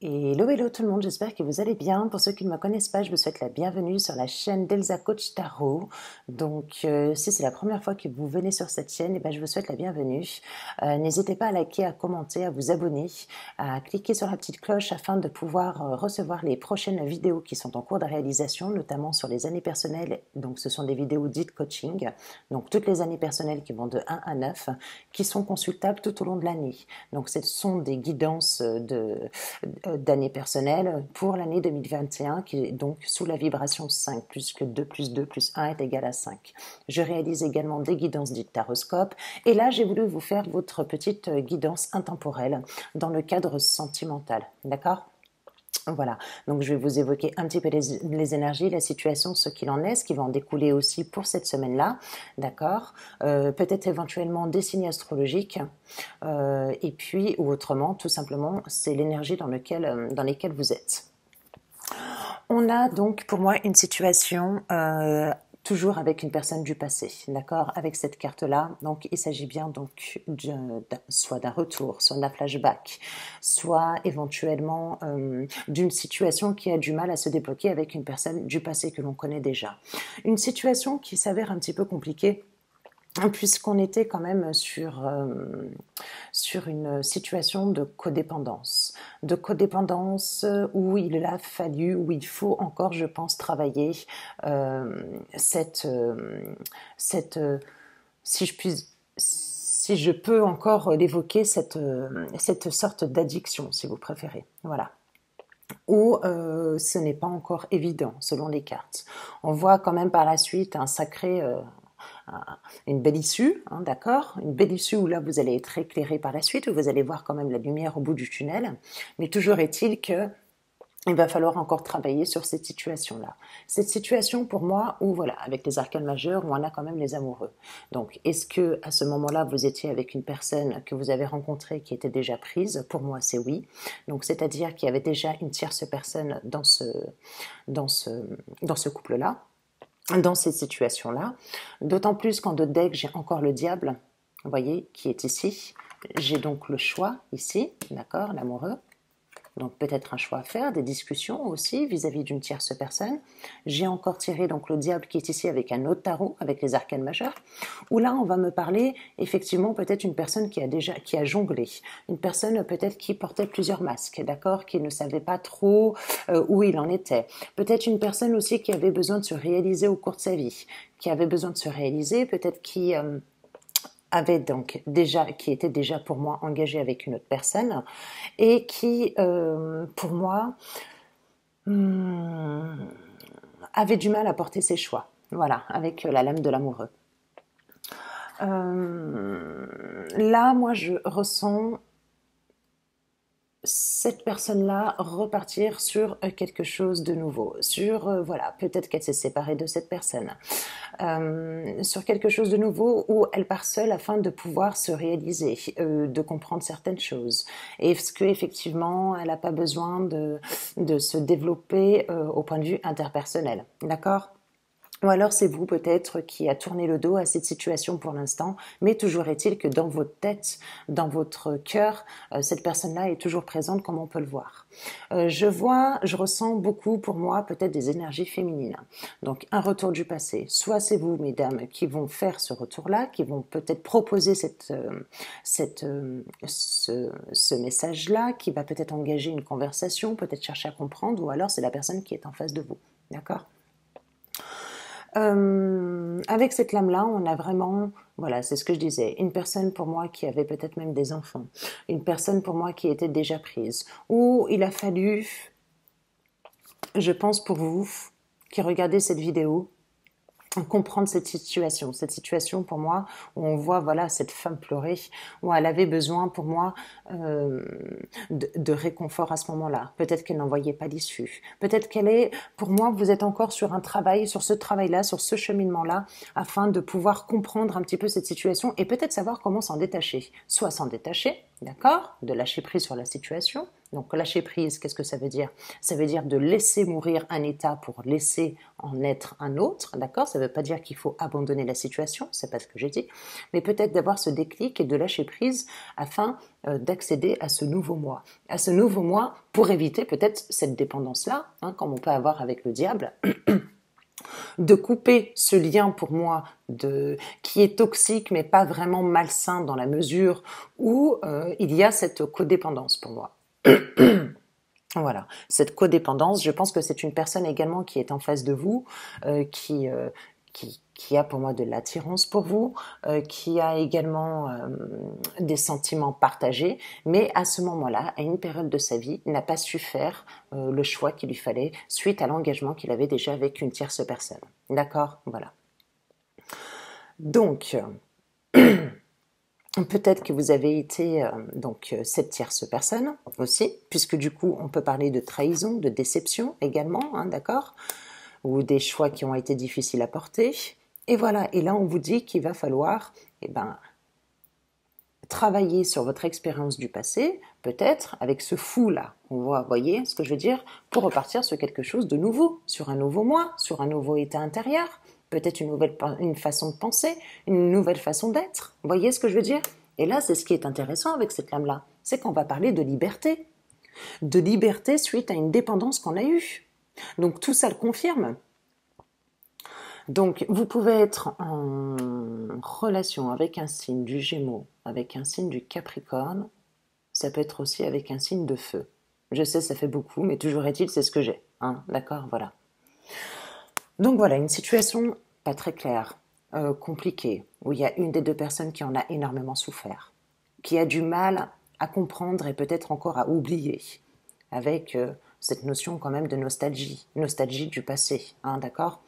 Hello, hello tout le monde, j'espère que vous allez bien. Pour ceux qui ne me connaissent pas, je vous souhaite la bienvenue sur la chaîne d'Elsa Coach Tarot. Donc, si c'est la première fois que vous venez sur cette chaîne, je vous souhaite la bienvenue. N'hésitez pas à liker, à commenter, à vous abonner, à cliquer sur la petite cloche afin de pouvoir recevoir les prochaines vidéos qui sont en cours de réalisation, notamment sur les années personnelles. Donc, ce sont des vidéos dites coaching, donc toutes les années personnelles qui vont de 1 à 9, qui sont consultables tout au long de l'année. Donc, ce sont des guidances d'année personnelle pour l'année 2021 qui est donc sous la vibration 5, puisque 2 plus 2 plus 1 est égal à 5. Je réalise également des guidances dites taroscope et là j'ai voulu vous faire votre petite guidance intemporelle dans le cadre sentimental, d'accord ? Voilà, donc je vais vous évoquer un petit peu les énergies, la situation, ce qu'il en est, ce qui va en découler aussi pour cette semaine-là, d'accord, peut-être éventuellement des signes astrologiques, et puis, ou autrement, tout simplement, c'est l'énergie dans lesquelles vous êtes. On a donc pour moi une situation toujours avec une personne du passé, d'accord, avec cette carte-là. Donc, il s'agit bien donc soit d'un retour, soit d'un flashback, soit éventuellement d'une situation qui a du mal à se débloquer avec une personne du passé que l'on connaît déjà. Une situation qui s'avère un petit peu compliquée, puisqu'on était quand même sur une situation de codépendance où il a fallu, où il faut encore, je pense, travailler si je peux encore l'évoquer, cette sorte d'addiction, si vous préférez. Voilà. Ou ce n'est pas encore évident, selon les cartes. On voit quand même par la suite une belle issue, hein, d'accord, une belle issue où là vous allez être éclairé par la suite, où vous allez voir quand même la lumière au bout du tunnel, mais toujours est-il que il va falloir encore travailler sur cette situation-là. Cette situation pour moi où voilà, avec les arcanes majeurs, où on a quand même les amoureux. Donc, est-ce que à ce moment-là vous étiez avec une personne que vous avez rencontrée qui était déjà prise? Pour moi, c'est oui. Donc, c'est-à-dire qu'il y avait déjà une tierce personne dans ce couple-là, dans cette situation-là, d'autant plus qu'en d'autres decks, j'ai encore le diable, vous voyez, qui est ici. J'ai donc le choix ici, d'accord, l'amoureux. Donc peut-être un choix à faire, des discussions aussi vis-à-vis d'une tierce personne. J'ai encore tiré donc le diable qui est ici avec un autre tarot, avec les arcanes majeurs, où là on va me parler effectivement peut-être une personne qui a jonglé, une personne peut-être qui portait plusieurs masques, d'accord, qui ne savait pas trop où il en était. Peut-être une personne aussi qui avait besoin de se réaliser au cours de sa vie, qui avait besoin de se réaliser, peut-être qui qui était déjà pour moi engagé avec une autre personne et qui, pour moi, avait du mal à porter ses choix. Voilà, avec la lame de l'amoureux. Là, moi, je ressens cette personne-là repartir sur quelque chose de nouveau, sur, voilà, peut-être qu'elle s'est séparée de cette personne, sur quelque chose de nouveau où elle part seule afin de pouvoir se réaliser, de comprendre certaines choses. Est-ce qu'effectivement, elle n'a pas besoin de se développer au point de vue interpersonnel, d'accord ? Ou alors c'est vous peut-être qui a tourné le dos à cette situation pour l'instant, mais toujours est-il que dans votre tête, dans votre cœur, cette personne-là est toujours présente comme on peut le voir. Je ressens beaucoup pour moi peut-être des énergies féminines. Donc un retour du passé. Soit c'est vous, mesdames, qui vont faire ce retour-là, qui vont peut-être proposer ce message-là, qui va peut-être engager une conversation, peut-être chercher à comprendre, ou alors c'est la personne qui est en face de vous. D'accord ? Avec cette lame-là, on a vraiment, voilà, c'est ce que je disais, une personne pour moi qui avait peut-être même des enfants, une personne pour moi qui était déjà prise, où il a fallu, je pense pour vous, qui regardez cette vidéo, comprendre cette situation pour moi où on voit voilà cette femme pleurer, où elle avait besoin pour moi de réconfort à ce moment-là. Peut-être qu'elle n'en voyait pas l'issue. Peut-être qu'elle est, pour moi, vous êtes encore sur un travail, sur ce travail-là, sur ce cheminement-là, afin de pouvoir comprendre un petit peu cette situation et peut-être savoir comment s'en détacher. Soit s'en détacher, d'accord? De lâcher prise sur la situation. Donc lâcher prise, qu'est-ce que ça veut dire? Ça veut dire de laisser mourir un état pour laisser en naître un autre, d'accord? Ça ne veut pas dire qu'il faut abandonner la situation, c'est pas ce que j'ai dit, mais peut-être d'avoir ce déclic et de lâcher prise afin d'accéder à ce nouveau moi. À ce nouveau moi pour éviter peut-être cette dépendance-là, hein, comme on peut avoir avec le diable, de couper ce lien pour moi qui est toxique mais pas vraiment malsain dans la mesure où il y a cette codépendance pour moi. Voilà, cette codépendance, je pense que c'est une personne également qui est en face de vous, qui a pour moi de l'attirance pour vous, qui a également des sentiments partagés, mais à ce moment-là, à une période de sa vie, n'a pas su faire le choix qu'il lui fallait suite à l'engagement qu'il avait déjà avec une tierce personne. D'accord? Voilà. Donc, peut-être que vous avez été cette tierce personne aussi, puisque du coup on peut parler de trahison, de déception également, hein, d'accord, ou des choix qui ont été difficiles à porter. Et voilà, et là on vous dit qu'il va falloir travailler sur votre expérience du passé, peut-être avec ce fou-là, vous voyez ce que je veux dire, pour repartir sur quelque chose de nouveau, sur un nouveau moi, sur un nouveau état intérieur, peut-être une façon de penser, une nouvelle façon d'être. Vous voyez ce que je veux dire? Et là, c'est ce qui est intéressant avec cette lame-là, c'est qu'on va parler de liberté suite à une dépendance qu'on a eue. Donc tout ça le confirme. Donc vous pouvez être en relation avec un signe du Gémeaux, avec un signe du Capricorne, ça peut être aussi avec un signe de feu. Je sais, ça fait beaucoup, mais toujours est-il, c'est ce que j'ai. Hein, d'accord, voilà. Donc voilà, une situation pas très claire, compliquée, où il y a une des deux personnes qui en a énormément souffert, qui a du mal à comprendre et peut-être encore à oublier, avec cette notion quand même de nostalgie du passé, hein, d'accord?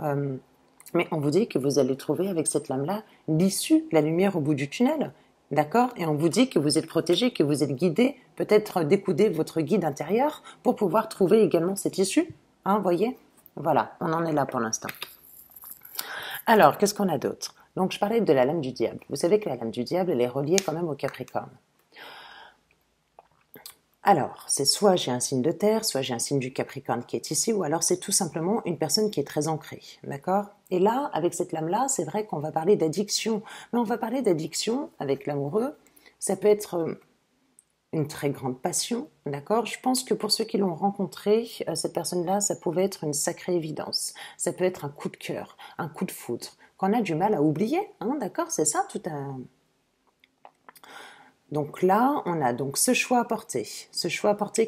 Mais on vous dit que vous allez trouver avec cette lame-là l'issue, la lumière au bout du tunnel, d'accord? Et on vous dit que vous êtes protégé, que vous êtes guidé, peut-être d'écouter votre guide intérieur pour pouvoir trouver également cette issue, hein, voyez? Voilà, on en est là pour l'instant. Alors, qu'est-ce qu'on a d'autre? Donc, je parlais de la lame du diable. Vous savez que la lame du diable, elle est reliée quand même au Capricorne. Alors, c'est soit j'ai un signe de terre, soit j'ai un signe du Capricorne qui est ici, ou alors c'est tout simplement une personne qui est très ancrée, d'accord? Et là, avec cette lame-là, c'est vrai qu'on va parler d'addiction, mais on va parler d'addiction avec l'amoureux, ça peut être une très grande passion, d'accord? Je pense que pour ceux qui l'ont rencontré, cette personne-là, ça pouvait être une sacrée évidence, ça peut être un coup de cœur, un coup de foudre, qu'on a du mal à oublier, hein, d'accord? C'est ça tout un... Donc là, on a donc ce choix à porter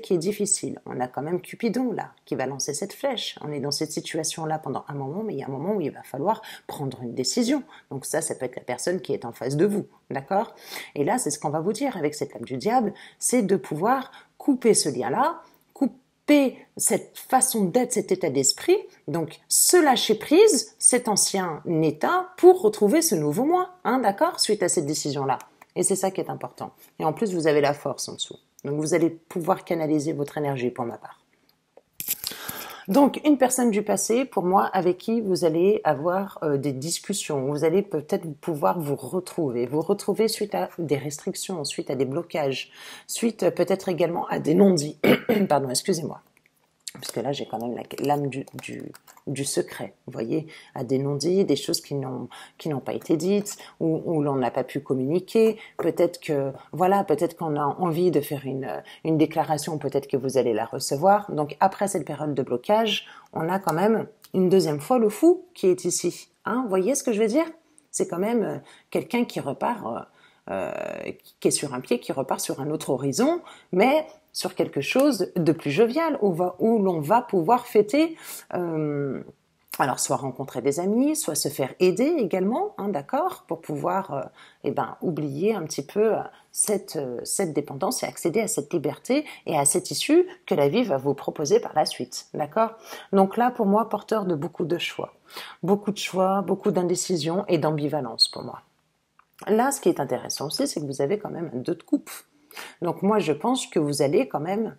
qui est difficile. On a quand même Cupidon là, qui va lancer cette flèche. On est dans cette situation-là pendant un moment, mais il y a un moment où il va falloir prendre une décision. Donc ça peut être la personne qui est en face de vous, d'accord? Et là, c'est ce qu'on va vous dire avec cette lame du diable, c'est de pouvoir couper ce lien-là, couper cette façon d'être, cet état d'esprit, donc se lâcher prise, cet ancien état, pour retrouver ce nouveau moi, hein, d'accord? Suite à cette décision-là. Et c'est ça qui est important. Et en plus, vous avez la force en dessous. Donc, vous allez pouvoir canaliser votre énergie pour ma part. Donc, une personne du passé, pour moi, avec qui vous allez avoir des discussions. Vous allez peut-être pouvoir vous retrouver suite à des restrictions, suite à des blocages, suite peut-être également à des non-dits. Pardon, excusez-moi. Parce que là, j'ai quand même l'âme du secret, vous voyez, à des non-dits, des choses qui n'ont pas été dites, où l'on n'a pas pu communiquer. Peut-être qu'on a envie de faire une déclaration, peut-être que vous allez la recevoir. Donc, après cette période de blocage, on a quand même une deuxième fois le fou qui est ici. Hein, vous voyez ce que je veux dire? C'est quand même quelqu'un qui repart, qui est sur un pied, qui repart sur un autre horizon, mais sur quelque chose de plus jovial, où l'on va pouvoir fêter, alors soit rencontrer des amis, soit se faire aider également, hein, d'accord, pour pouvoir oublier un petit peu cette dépendance et accéder à cette liberté et à cette issue que la vie va vous proposer par la suite, d'accord? Donc là, pour moi, porteur de beaucoup de choix, beaucoup d'indécision et d'ambivalence pour moi. Là, ce qui est intéressant aussi, c'est que vous avez quand même un 2 de coupe. Donc moi, je pense que vous allez quand même,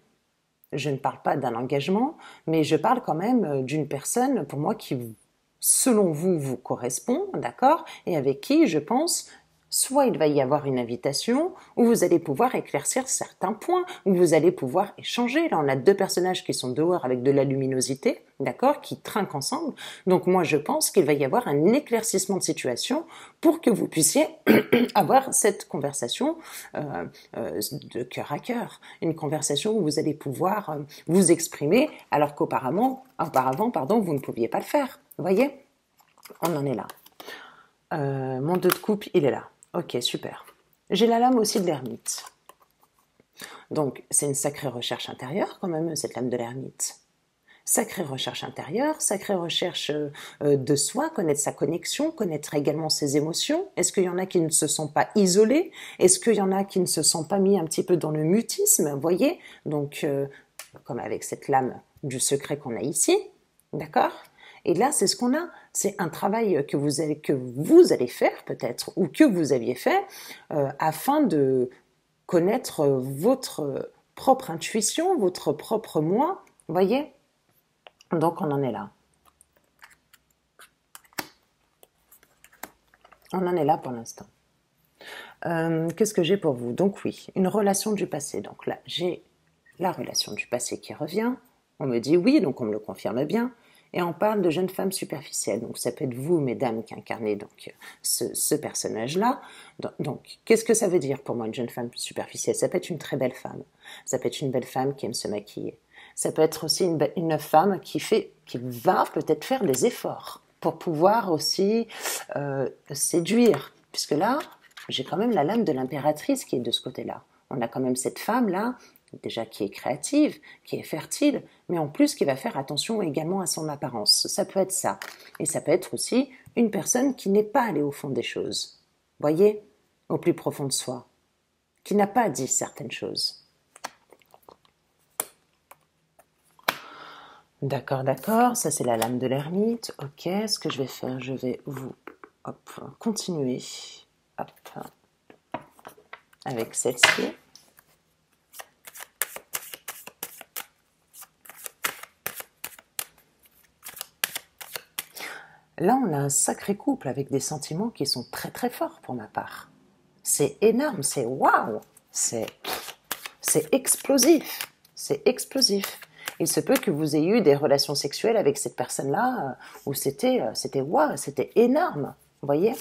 je ne parle pas d'un engagement, mais je parle quand même d'une personne, pour moi, qui, selon vous, vous correspond, d'accord, et avec qui, je pense, Soit il va y avoir une invitation où vous allez pouvoir éclaircir certains points, où vous allez pouvoir échanger. Là, on a deux personnages qui sont dehors avec de la luminosité, d'accord, qui trinquent ensemble. Donc moi, je pense qu'il va y avoir un éclaircissement de situation pour que vous puissiez avoir cette conversation de cœur à cœur. Une conversation où vous allez pouvoir vous exprimer alors qu'auparavant, vous ne pouviez pas le faire. Vous voyez? On en est là. Mon 2 de coupe, il est là. Ok, super. J'ai la lame aussi de l'ermite. Donc, c'est une sacrée recherche intérieure quand même, cette lame de l'ermite. Sacrée recherche intérieure, sacrée recherche de soi, connaître sa connexion, connaître également ses émotions. Est-ce qu'il y en a qui ne se sont pas isolés? Est-ce qu'il y en a qui ne se sont pas mis un petit peu dans le mutisme, vous voyez? Donc, comme avec cette lame du secret qu'on a ici, d'accord? Et là, c'est ce qu'on a. C'est un travail que vous allez faire peut-être, ou que vous aviez fait, afin de connaître votre propre intuition, votre propre moi. Vous voyez? Donc, on en est là. On en est là pour l'instant. Qu'est-ce que j'ai pour vous? Donc oui, une relation du passé. Donc là, j'ai la relation du passé qui revient. On me dit oui, donc on me le confirme bien. Et on parle de jeune femme superficielle. Donc ça peut être vous, mesdames, qui incarnez donc ce personnage-là. Donc, qu'est-ce que ça veut dire pour moi, une jeune femme superficielle? Ça peut être une très belle femme. Ça peut être une belle femme qui aime se maquiller. Ça peut être aussi une femme qui va peut-être faire des efforts pour pouvoir aussi séduire. Puisque là, j'ai quand même la lame de l'impératrice qui est de ce côté-là. On a quand même cette femme-là, déjà qui est créative, qui est fertile, mais en plus qui va faire attention également à son apparence. Ça peut être ça. Et ça peut être aussi une personne qui n'est pas allée au fond des choses. Voyez, au plus profond de soi. Qui n'a pas dit certaines choses. D'accord, d'accord. Ça, c'est la lame de l'ermite. Ok, ce que je vais faire, je vais vous continuer avec celle-ci. Là, on a un sacré couple avec des sentiments qui sont très très forts pour ma part. C'est énorme, c'est waouh, c'est explosif, c'est explosif. Il se peut que vous ayez eu des relations sexuelles avec cette personne-là où c'était waouh, c'était énorme, vous voyez?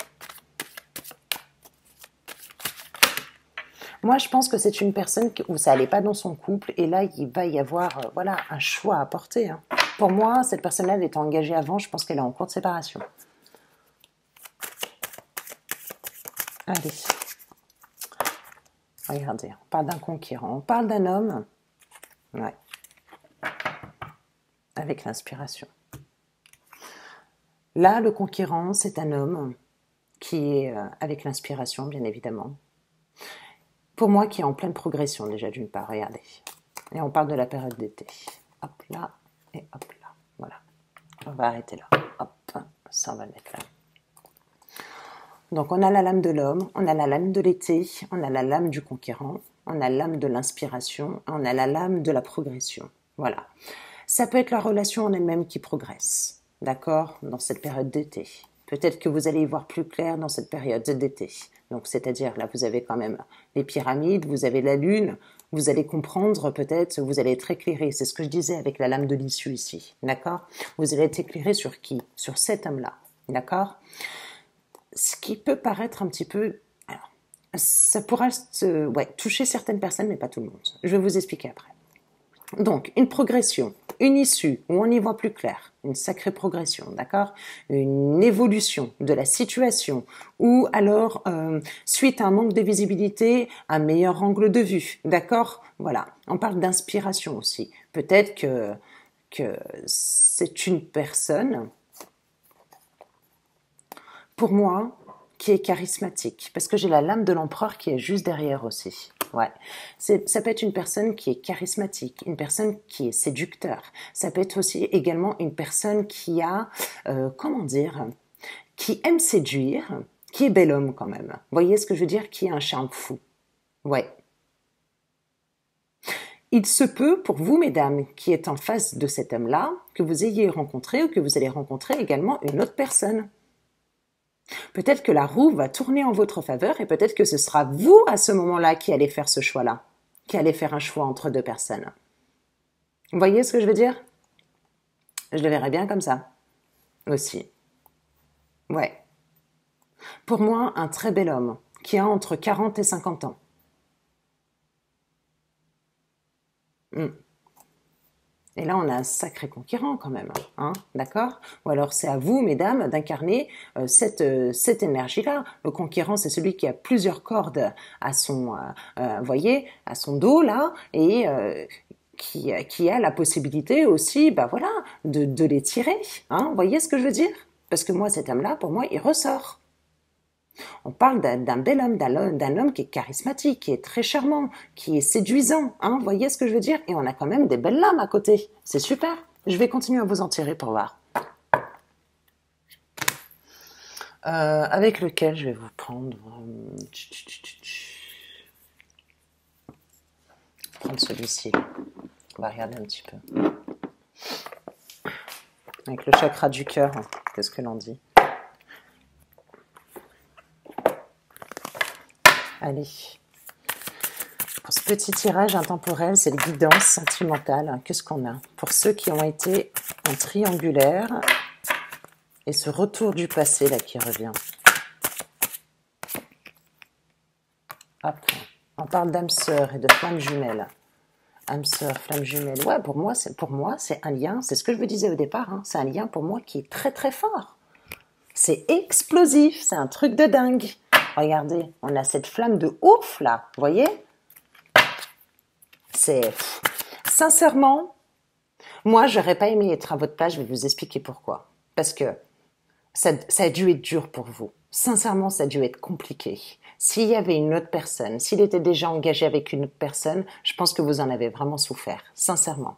Moi, je pense que c'est une personne où ça allait pas dans son couple et là, il va y avoir voilà, un choix à porter. Hein. Pour moi, cette personne-là, elle était engagée avant, je pense qu'elle est en cours de séparation. Allez. Regardez, on parle d'un conquérant, on parle d'un homme. Ouais. Avec l'inspiration. Là, le conquérant, c'est un homme qui est avec l'inspiration, bien évidemment. Pour moi, qui est en pleine progression déjà, d'une part, regardez. Et on parle de la période d'été. Hop là, et hop là. Voilà. On va arrêter là. Hop, ça, on va le mettre là. Donc, on a la lame de l'homme, on a la lame de l'été, on a la lame du conquérant, on a la lame de l'inspiration, on a la lame de la progression. Voilà. Ça peut être la relation en elle-même qui progresse, d'accord, dans cette période d'été. Peut-être que vous allez y voir plus clair dans cette période d'été. Donc, c'est-à-dire, là, vous avez quand même les pyramides, vous avez la lune, vous allez comprendre peut-être, vous allez être éclairé. C'est ce que je disais avec la lame de l'issue ici, d'accord? Vous allez être éclairé sur qui? Sur cet homme-là, d'accord? Ce qui peut paraître un petit peu... Alors, ça pourra toucher certaines personnes, mais pas tout le monde. Je vais vous expliquer après. Donc, une progression, une issue où on y voit plus clair, une sacrée progression, d'accord? Une évolution de la situation ou alors, suite à un manque de visibilité, un meilleur angle de vue, d'accord? Voilà, on parle d'inspiration aussi. Peut-être que c'est une personne, pour moi, qui est charismatique, parce que j'ai la lame de l'empereur qui est juste derrière aussi. Ouais, ça peut être une personne qui est charismatique, une personne qui est séducteur. Ça peut être aussi également une personne qui a, qui aime séduire, qui est bel homme quand même. Vous voyez ce que je veux dire? Qui a un charme fou. Ouais. Il se peut, pour vous, mesdames, qui êtes en face de cet homme-là, que vous ayez rencontré ou que vous allez rencontrer également une autre personne. Peut-être que la roue va tourner en votre faveur et peut-être que ce sera vous à ce moment-là qui allez faire ce choix-là, qui allez faire un choix entre deux personnes. Vous voyez ce que je veux dire? Je le verrais bien comme ça aussi. Ouais. Pour moi, un très bel homme qui a entre 40 et 50 ans. Hmm. Et là, on a un sacré conquérant quand même, hein, d'accord? Ou alors c'est à vous, mesdames, d'incarner cette énergie-là. Le conquérant, c'est celui qui a plusieurs cordes à son, voyez, à son dos là, et qui a la possibilité aussi, bah voilà, de les tirer. Hein, vous voyez ce que je veux dire? Parce que moi, cet homme-là, pour moi, il ressort. On parle d'un bel homme, d'un homme qui est charismatique, qui est très charmant, qui est séduisant. Hein, vous voyez ce que je veux dire? Et on a quand même des belles lames à côté. C'est super. Je vais continuer à vous en tirer pour voir. Avec lequel je vais vous prendre... prendre celui-ci. On va regarder un petit peu. Avec le chakra du cœur, qu'est-ce que l'on dit? Allez. Pour ce petit tirage intemporel, c'est les guidances sentimentales. Qu'est-ce qu'on a? Pour ceux qui ont été en triangulaire et ce retour du passé là qui revient. Hop. On parle d'âme sœur et de flamme jumelle. Âme sœur, flamme jumelle. Ouais, pour moi, c'est un lien. C'est ce que je vous disais au départ. Hein, c'est un lien pour moi qui est très très fort. C'est explosif. C'est un truc de dingue. Regardez, on a cette flamme de ouf là. Vous voyez? C'est sincèrement, moi, j'aurais pas aimé être à votre place. Je vais vous expliquer pourquoi. Parce que ça a dû être dur pour vous. Sincèrement, ça a dû être compliqué. S'il y avait une autre personne, s'il était déjà engagé avec une autre personne, je pense que vous en avez vraiment souffert, sincèrement.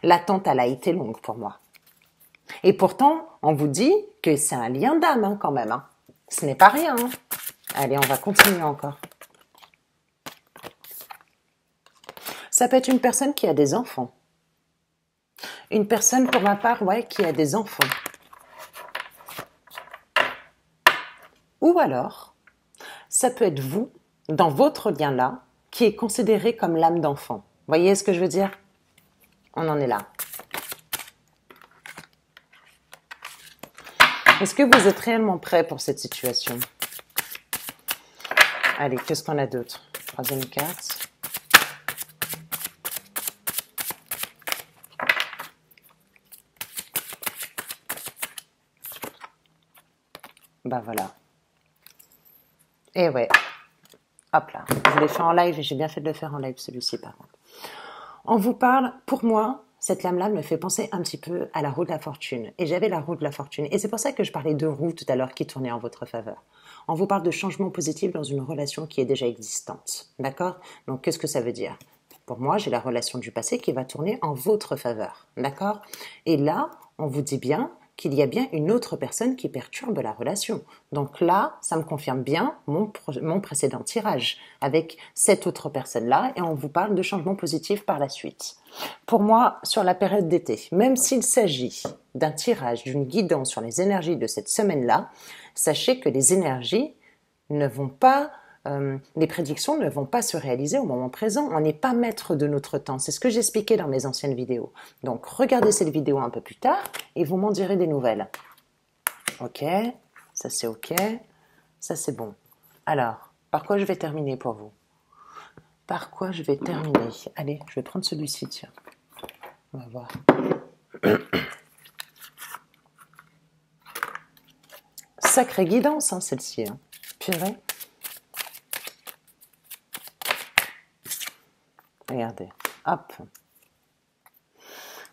L'attente, elle a été longue pour moi. Et pourtant, on vous dit que c'est un lien d'âme hein, quand même. Hein. Ce n'est pas rien. Hein. Allez, on va continuer encore. Ça peut être une personne qui a des enfants. Une personne, pour ma part, ouais, qui a des enfants. Ou alors, ça peut être vous, dans votre lien-là, qui est considéré comme l'âme d'enfant. Vous voyez ce que je veux dire? On en est là. Est-ce que vous êtes réellement prêt pour cette situation? Allez, qu'est-ce qu'on a d'autre? Troisième carte. Bah voilà. Et ouais. Hop là. Je l'ai fait en live et j'ai bien fait de le faire en live celui-ci par contre. On vous parle, pour moi, cette lame-là me fait penser un petit peu à la roue de la fortune. Et j'avais la roue de la fortune. Et c'est pour ça que je parlais de roues tout à l'heure qui tournaient en votre faveur. On vous parle de changement positif dans une relation qui est déjà existante. D'accord? Donc, qu'est-ce que ça veut dire? Pour moi, j'ai la relation du passé qui va tourner en votre faveur. D'accord? Et là, on vous dit bien qu'il y a bien une autre personne qui perturbe la relation. Donc là, ça me confirme bien mon précédent tirage avec cette autre personne-là et on vous parle de changement positif par la suite. Pour moi, sur la période d'été, même s'il s'agit d'un tirage, d'une guidance sur les énergies de cette semaine-là, sachez que les énergies ne vont pas les prédictions ne vont pas se réaliser au moment présent. On n'est pas maître de notre temps. C'est ce que j'expliquais dans mes anciennes vidéos. Donc, regardez cette vidéo un peu plus tard et vous m'en direz des nouvelles. Ok, ça c'est ok, ça c'est bon. Alors, par quoi je vais terminer pour vous? Par quoi je vais terminer? Allez, je vais prendre celui-ci, tiens. On va voir. Sacrée guidance, hein, celle-ci. Hein. Purée. Regardez, hop.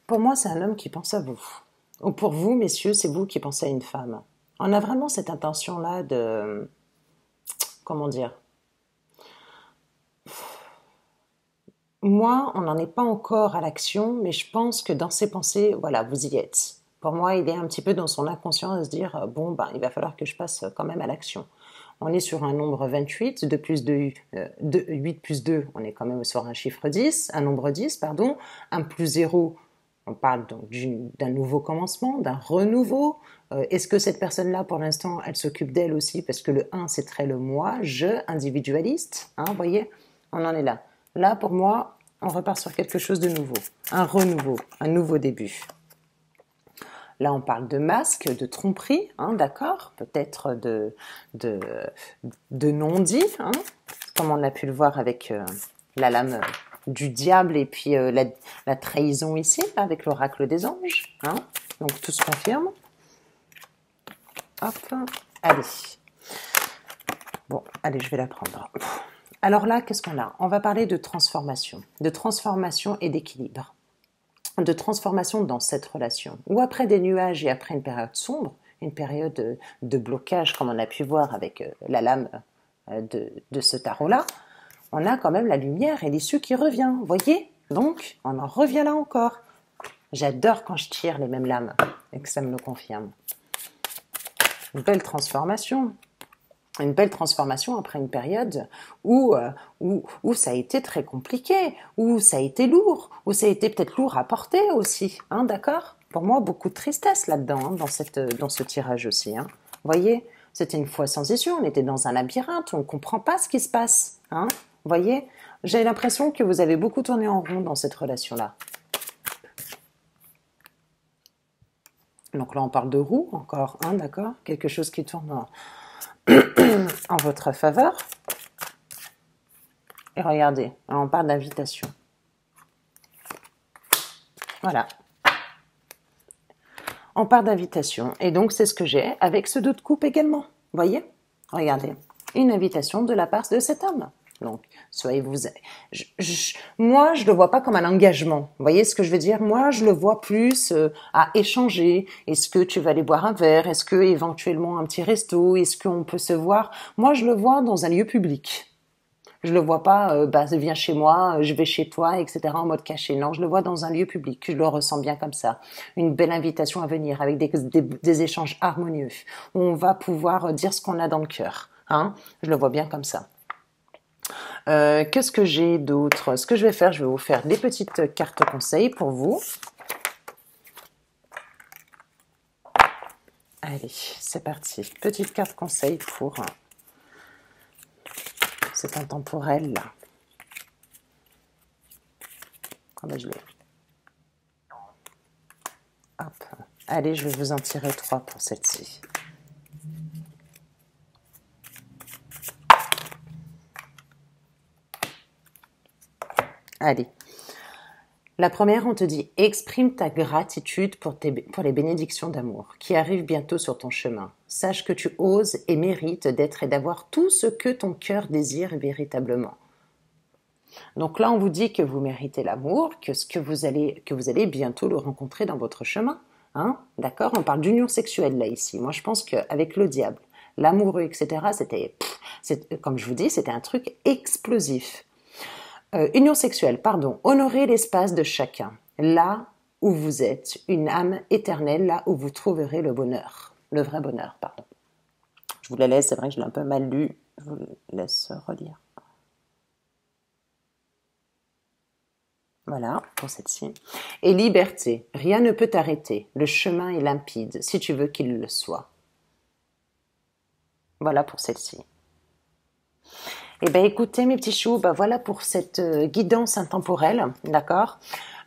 Pour moi, c'est un homme qui pense à vous. Ou pour vous, messieurs, c'est vous qui pensez à une femme. On a vraiment cette intention-là de... Comment dire? Moi, on n'en est pas encore à l'action, mais je pense que dans ses pensées, voilà, vous y êtes. Pour moi, il est un petit peu dans son inconscient à se dire, bon, ben, il va falloir que je passe quand même à l'action. On est sur un nombre 28, 8 plus 2, on est quand même sur un chiffre 10, un nombre 10, pardon, 1 plus 0, On parle donc d'un nouveau commencement, d'un renouveau. Est-ce que cette personne-là, pour l'instant, elle s'occupe d'elle aussi? Parce que le 1, c'est très le moi, je, individualiste. Hein, vous voyez, on en est là. Là, pour moi, on repart sur quelque chose de nouveau. Un renouveau, un nouveau début. Là, on parle de masque, de tromperie, hein, d'accord? Peut-être de non-dit, hein, comme on a pu le voir avec la lame du diable et puis la trahison ici, avec l'oracle des anges. Hein. Donc tout se confirme. Hop, allez. Bon, allez, je vais la prendre. Alors là, qu'est-ce qu'on a? On va parler de transformation et d'équilibre. De transformation dans cette relation. Ou après des nuages et après une période sombre, une période de blocage, comme on a pu voir avec la lame de ce tarot-là, on a quand même la lumière et l'issue qui revient, vous voyez? Donc, on en revient là encore. J'adore quand je tire les mêmes lames et que ça me le confirme. Une belle transformation après une période où ça a été très compliqué, où ça a été lourd, où ça a été peut-être lourd à porter aussi, hein, d'accord? Pour moi, beaucoup de tristesse là-dedans, hein, dans ce tirage aussi. Hein. Vous voyez, c'était une fois sans issue, on était dans un labyrinthe, on ne comprend pas ce qui se passe. Hein. Vous voyez, j'ai l'impression que vous avez beaucoup tourné en rond dans cette relation-là. Donc là, on parle de roue encore, hein, d'accord? Quelque chose qui tourne en votre faveur. Et regardez, on parle d'invitation. Voilà. On parle d'invitation. Et donc, c'est ce que j'ai avec ce dos de coupe également. Vous voyez? Regardez. Une invitation de la part de cet homme. Donc, soyez-vous... moi, je le vois pas comme un engagement. Vous voyez ce que je veux dire? Moi, je le vois plus à échanger. Est-ce que tu vas aller boire un verre? Est-ce que éventuellement un petit resto? Est-ce qu'on peut se voir? Moi, je le vois dans un lieu public. Je le vois pas, viens chez moi, je vais chez toi, etc. en mode caché. Non, je le vois dans un lieu public. Je le ressens bien comme ça. Une belle invitation à venir avec des échanges harmonieux. Où on va pouvoir dire ce qu'on a dans le cœur. Hein? Je le vois bien comme ça. Qu'est-ce que j'ai d'autre? Ce que je vais faire, je vais vous faire des petites cartes conseils pour vous. Allez, c'est parti. Petite carte conseil pour cet intemporel là. Ah ben, je l'ai. Hop. Allez, je vais vous en tirer 3 pour celle-ci. Allez. La première, on te dit, exprime ta gratitude pour les bénédictions d'amour qui arrivent bientôt sur ton chemin. Sache que tu oses et mérites d'être et d'avoir tout ce que ton cœur désire véritablement. Donc là, on vous dit que vous méritez l'amour, que vous allez bientôt le rencontrer dans votre chemin. Hein, d'accord? On parle d'union sexuelle là ici. Moi, je pense qu'avec le diable, l'amoureux, etc., comme je vous dis, c'était un truc explosif. Union sexuelle, pardon, honorer l'espace de chacun, là où vous êtes, une âme éternelle, là où vous trouverez le bonheur, le vrai bonheur, pardon. Je vous la laisse, c'est vrai que je l'ai un peu mal lu, je vous laisse relire. Voilà, pour celle-ci. Et liberté, rien ne peut t'arrêter, le chemin est limpide, si tu veux qu'il le soit. Voilà pour celle-ci. Eh bien, écoutez, mes petits choux, voilà pour cette guidance intemporelle, d'accord?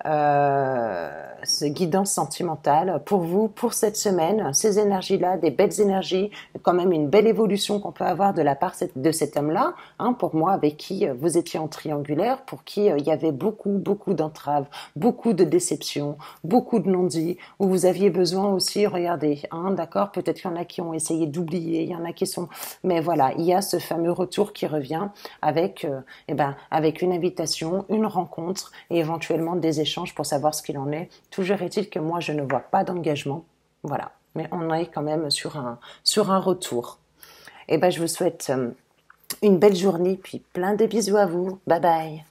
Ce guidance sentimentale pour vous, pour cette semaine, ces énergies-là, des belles énergies, quand même une belle évolution qu'on peut avoir de la part de cet homme-là, hein, pour moi, avec qui vous étiez en triangulaire, pour qui il y avait beaucoup d'entraves, beaucoup de déceptions, beaucoup de non-dits, où vous aviez besoin aussi, regardez, hein, d'accord, peut-être qu'il y en a qui ont essayé d'oublier, il y en a qui sont... Mais voilà, il y a ce fameux retour qui revient avec une invitation, une rencontre et éventuellement des échanges pour savoir ce qu'il en est. Toujours est-il que moi, je ne vois pas d'engagement. Voilà. Mais on est quand même sur un retour. Et je vous souhaite une belle journée, puis plein de bisous à vous. Bye bye.